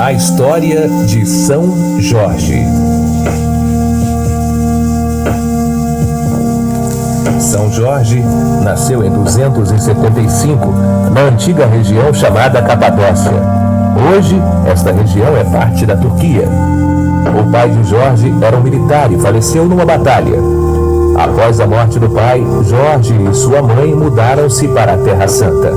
A história de São Jorge. São Jorge nasceu em 275, na antiga região chamada Capadócia. Hoje, esta região é parte da Turquia. O pai de Jorge era um militar e faleceu numa batalha. Após a morte do pai, Jorge e sua mãe mudaram-se para a Terra Santa.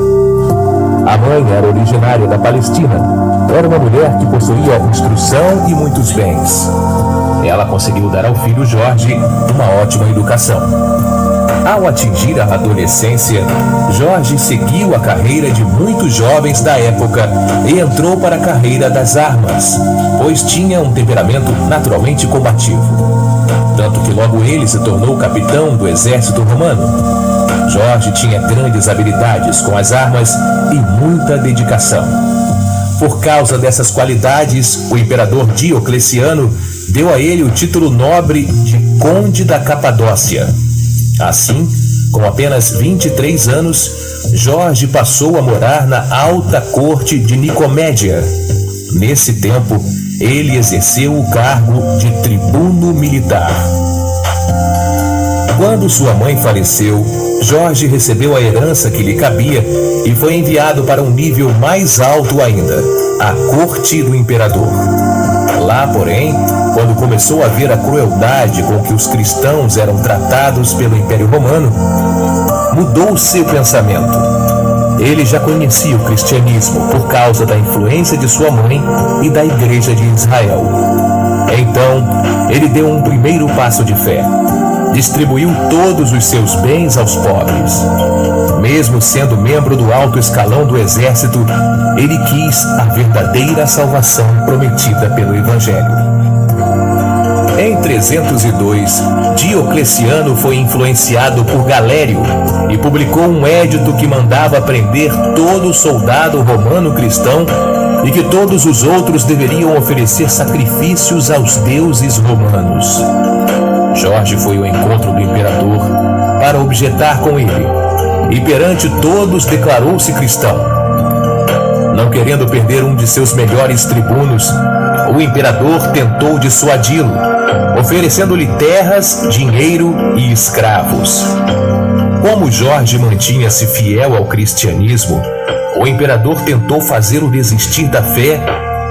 A mãe era originária da Palestina. Era uma mulher que possuía instrução e muitos bens. Ela conseguiu dar ao filho Jorge uma ótima educação. Ao atingir a adolescência, Jorge seguiu a carreira de muitos jovens da época e entrou para a carreira das armas, pois tinha um temperamento naturalmente combativo. Tanto que logo ele se tornou capitão do exército romano. Jorge tinha grandes habilidades com as armas e muita dedicação. Por causa dessas qualidades, o imperador Diocleciano deu a ele o título nobre de Conde da Capadócia. Assim, com apenas 23 anos, Jorge passou a morar na alta corte de Nicomédia. Nesse tempo, ele exerceu o cargo de tribuno militar. Quando sua mãe faleceu, Jorge recebeu a herança que lhe cabia e foi enviado para um nível mais alto ainda, a corte do imperador. Lá, porém, quando começou a ver a crueldade com que os cristãos eram tratados pelo Império Romano, mudou seu pensamento. Ele já conhecia o cristianismo por causa da influência de sua mãe e da Igreja de Israel. Então, ele deu um primeiro passo de fé. Distribuiu todos os seus bens aos pobres. Mesmo sendo membro do alto escalão do exército, ele quis a verdadeira salvação prometida pelo Evangelho. Em 302, Diocleciano foi influenciado por Galério e publicou um édito que mandava prender todo soldado romano cristão e que todos os outros deveriam oferecer sacrifícios aos deuses romanos. Jorge foi ao encontro do imperador para objetar com ele e perante todos declarou-se cristão. Não querendo perder um de seus melhores tribunos, o imperador tentou dissuadi-lo, oferecendo-lhe terras, dinheiro e escravos. Como Jorge mantinha-se fiel ao cristianismo, o imperador tentou fazê-lo desistir da fé,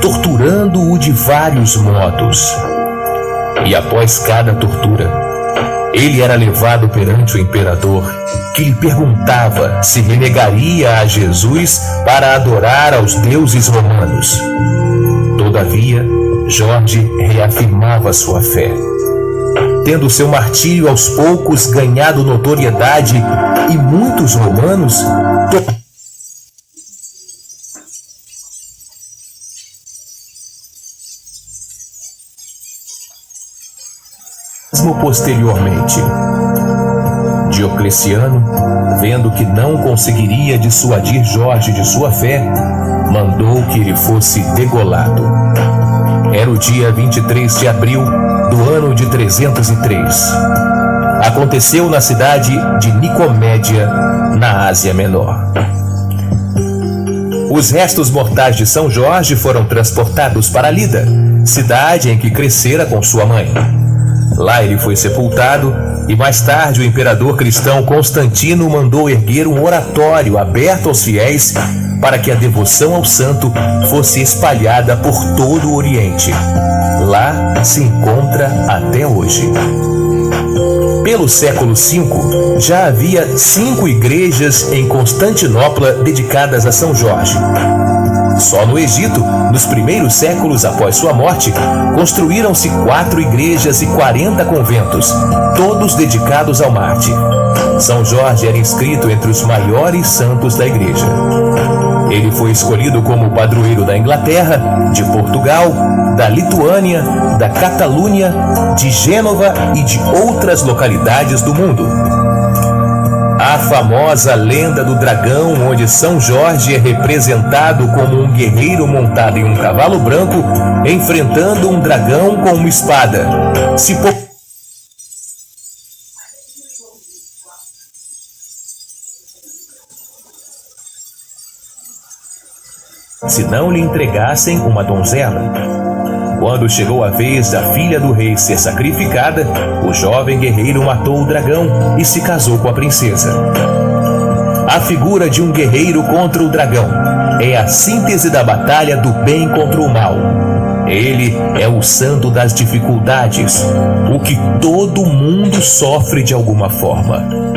torturando-o de vários modos. E após cada tortura, ele era levado perante o imperador, que lhe perguntava se renegaria a Jesus para adorar aos deuses romanos. Todavia, Jorge reafirmava sua fé. Tendo seu martírio aos poucos ganhado notoriedade e muitos romanos posteriormente. Diocleciano, vendo que não conseguiria dissuadir Jorge de sua fé, mandou que ele fosse degolado. Era o dia 23 de abril do ano de 303. Aconteceu na cidade de Nicomédia, na Ásia Menor. Os restos mortais de São Jorge foram transportados para Lida, cidade em que crescera com sua mãe. Lá ele foi sepultado e mais tarde o imperador cristão Constantino mandou erguer um oratório aberto aos fiéis para que a devoção ao santo fosse espalhada por todo o Oriente. Lá se encontra até hoje. Pelo século V, já havia 5 igrejas em Constantinopla dedicadas a São Jorge. Só no Egito, nos primeiros séculos após sua morte, construíram-se 4 igrejas e 40 conventos, todos dedicados ao mártir. São Jorge era inscrito entre os maiores santos da igreja. Ele foi escolhido como padroeiro da Inglaterra, de Portugal, da Lituânia, da Catalunha, de Gênova e de outras localidades do mundo. A famosa lenda do dragão, onde São Jorge é representado como um guerreiro montado em um cavalo branco, enfrentando um dragão com uma espada. se não lhe entregassem uma donzela. Quando chegou a vez da filha do rei ser sacrificada, o jovem guerreiro matou o dragão e se casou com a princesa. A figura de um guerreiro contra o dragão é a síntese da batalha do bem contra o mal. Ele é o santo das dificuldades, o que todo mundo sofre de alguma forma.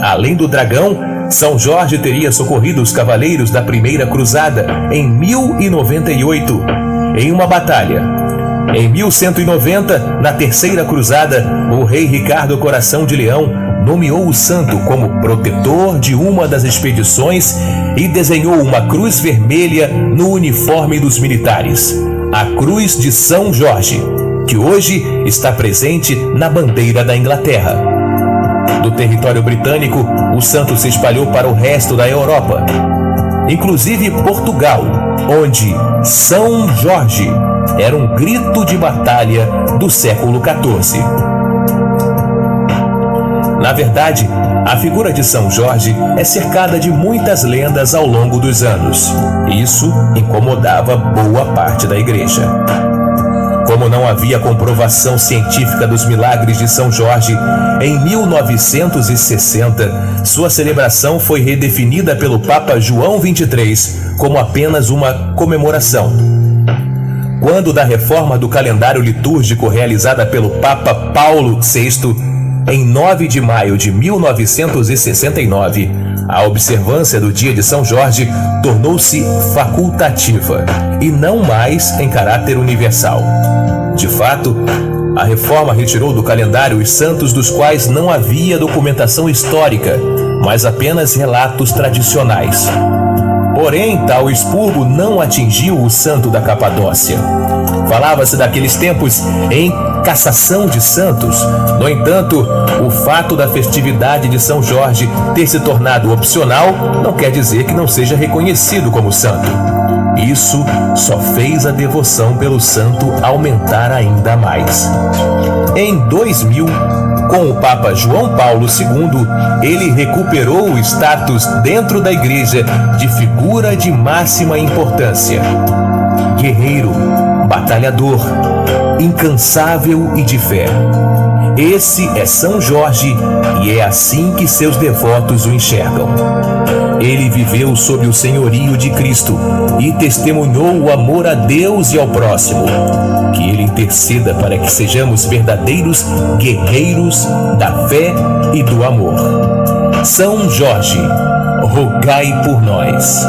Além do dragão, São Jorge teria socorrido os cavaleiros da Primeira Cruzada em 1098, em uma batalha. Em 1190, na Terceira Cruzada, o rei Ricardo Coração de Leão nomeou o santo como protetor de uma das expedições e desenhou uma cruz vermelha no uniforme dos militares, a Cruz de São Jorge, que hoje está presente na bandeira da Inglaterra. Do território britânico, o santo se espalhou para o resto da Europa, inclusive Portugal, onde São Jorge era um grito de batalha do século XIV. Na verdade, a figura de São Jorge é cercada de muitas lendas ao longo dos anos. Isso incomodava boa parte da igreja. Como não havia comprovação científica dos milagres de São Jorge, em 1960, sua celebração foi redefinida pelo Papa João XXIII como apenas uma comemoração. Quando da reforma do calendário litúrgico realizada pelo Papa Paulo VI, em 9 de maio de 1969, a observância do dia de São Jorge tornou-se facultativa e não mais em caráter universal. De fato, a reforma retirou do calendário os santos dos quais não havia documentação histórica, mas apenas relatos tradicionais. Porém, tal expurgo não atingiu o santo da Capadócia. Falava-se daqueles tempos em cassação de santos. No entanto, o fato da festividade de São Jorge ter se tornado opcional não quer dizer que não seja reconhecido como santo. Isso só fez a devoção pelo santo aumentar ainda mais. Em 2000, com o Papa João Paulo II, ele recuperou o status dentro da igreja de figura de máxima importância. Guerreiro, batalhador, incansável e de fé. Esse é São Jorge e é assim que seus devotos o enxergam. Ele viveu sob o senhorio de Cristo e testemunhou o amor a Deus e ao próximo. Que Ele interceda para que sejamos verdadeiros guerreiros da fé e do amor. São Jorge, rogai por nós.